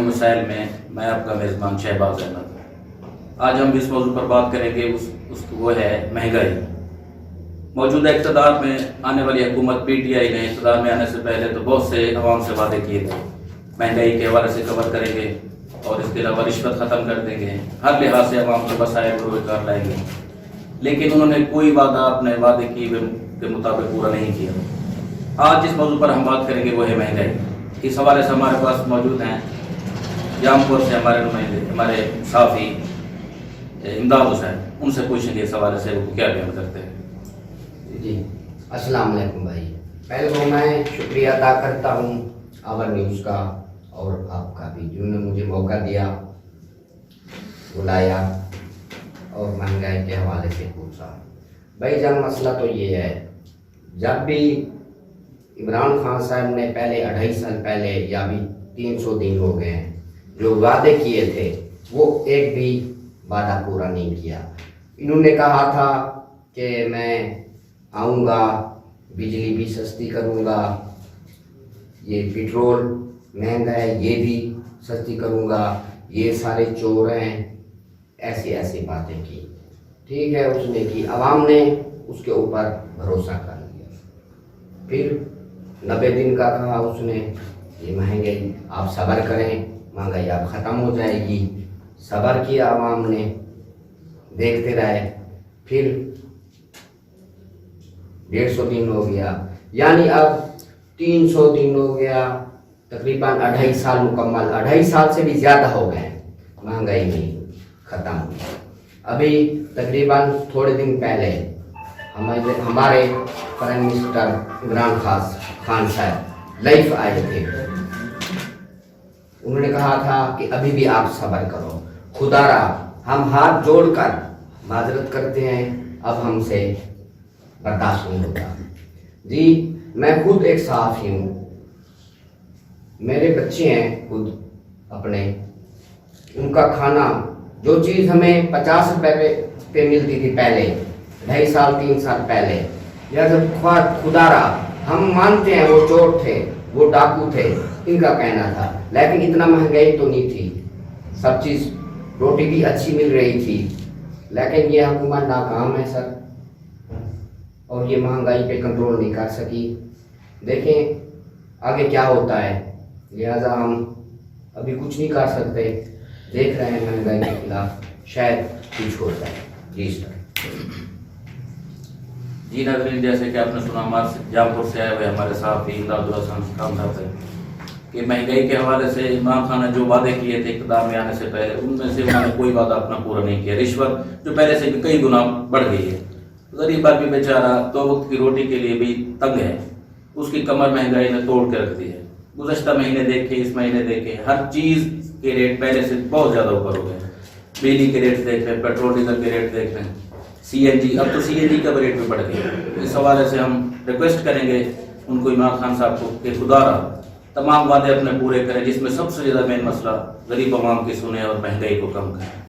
مسائل میں میں آپ کا میزبان شہباز احمد۔ آج ہم اس موضوع پر بات کریں گے وہ ہے مہنگائی۔ موجودہ اقتدار میں آنے والی حکومت پی ٹی آئی نے اقتدار میں آنے سے پہلے تو بہت سے عوام سے وعدے کیے تھے، مہنگائی کے حوالے سے کور کریں گے اور اس کے علاوہ رشوت ختم کر دیں گے، ہر لحاظ سے عوام کے مسائل کو روزگار لائیں گے، لیکن انہوں نے کوئی وعدہ اپنے وعدے کی کے مطابق پورا نہیں کیا۔ آج جس موضوع پر ہم بات کریں گے وہ ہے مہنگائی۔ اس حوالے سے ہمارے پاس موجود ہیں جامپور سے ہمارے نمائندے، ہمارے صحافی امداد حسین، ان سے پوچھیں گے اس حوالے سے وہ کیا بیان کرتے ہیں۔ جی السلام علیکم بھائی، پہلے تو میں شکریہ ادا کرتا ہوں آور نیوز کا اور آپ کا بھی، جنہوں نے مجھے موقع دیا، بلایا اور مہنگائی کے حوالے سے پوچھا۔ بھائی جان مسئلہ تو یہ ہے، جب بھی عمران خان صاحب نے پہلے 2.5 سال پہلے یا بھی 300 دن ہو گئے ہیں جو وعدے کیے تھے وہ ایک بھی وعدہ پورا نہیں کیا۔ انہوں نے کہا تھا کہ میں آؤں گا، بجلی بھی سستی کروں گا، یہ پیٹرول مہنگا ہے یہ بھی سستی کروں گا، یہ سارے چور ہیں، ایسی باتیں کی۔ ٹھیک ہے، اس نے کی، عوام نے اس کے اوپر بھروسہ کر لیا۔ پھر 90 دن کا کہا اس نے، یہ مہنگائی آپ صبر کریں، مہنگائی آپ ختم ہو جائے گی۔ صبر کیا عوام نے، دیکھتے رہے۔ پھر 150 دن ہو گیا، یعنی اب 300 دن ہو گیا، تقریباً 2.5 سال مکمل، 2.5 سال سے بھی زیادہ ہو گئے، مہنگائی نہیں ختم ہوئی۔ ابھی تقریباً تھوڑے دن پہلے ہمارے پرائم منسٹر عمران خان صاحب لائف آئے تھے، انہوں نے کہا تھا کہ ابھی بھی آپ صبر کرو، خدا را ہم ہاتھ جوڑ کر معذرت کرتے ہیں، اب ہم سے برداشت نہیں ہوتا۔ جی میں خود ایک صحافی ہوں، میرے بچے ہیں خود اپنے، ان کا کھانا جو چیز ہمیں 50 روپے پہ ملتی تھی پہلے 2.5 سال 3 سال پہلے، خدا را ہم مانتے ہیں وہ چور تھے، وہ ڈاکو تھے، ان کا کہنا تھا، لیکن اتنا مہنگائی تو نہیں تھی، سب چیز روٹی بھی اچھی مل رہی تھی، لیکن یہ حکومت ناکام ہے سر، اور یہ مہنگائی پہ کنٹرول نہیں کر سکی۔ دیکھیں آگے کیا ہوتا ہے، لہذا ہم ابھی کچھ نہیں کر سکتے، دیکھ رہے ہیں مہنگائی کے خلاف شاید کچھ ہوتا ہے۔ جی سر۔ جی ناظرین، جیسے کہ آپ نے سنا ہمارے جامپور سے آئے ہوئے ہمارے صحافی امداد حسین صاحب سے کہ مہنگائی کے حوالے سے عمران خان نے جو وعدے کیے تھے اقتدار میں آنے سے پہلے، ان میں سے انہوں نے کوئی وعدہ اپنا پورا نہیں کیا۔ رشوت جو پہلے سے بھی کئی گنا بڑھ گئی ہے، غریب آدمی بیچارہ 2 وقت کی روٹی کے لیے بھی تنگ ہے، اس کی کمر مہنگائی نے توڑ کے رکھ دی ہے۔ گزشتہ مہینے دیکھے، اس مہینے دیکھے، ہر چیز کے ریٹ پہلے سے بہت زیادہ اوپر ہو گئے ہیں۔ بجلی کے ریٹ دیکھ رہے ہیں، پیٹرول ڈیزل کے ریٹ دیکھ رہے ہیں، سی این جی، اب تو سی این جی کا بھی ریٹ بھی بڑھ گیا۔ اس حوالے سے ہم ریکویسٹ کریں گے ان کو، عمران خان صاحب کو، کہ خدا را تمام وعدے اپنے پورے کریں، جس میں سب سے زیادہ مین مسئلہ غریب عوام کی سنیں اور مہنگائی کو کم کریں۔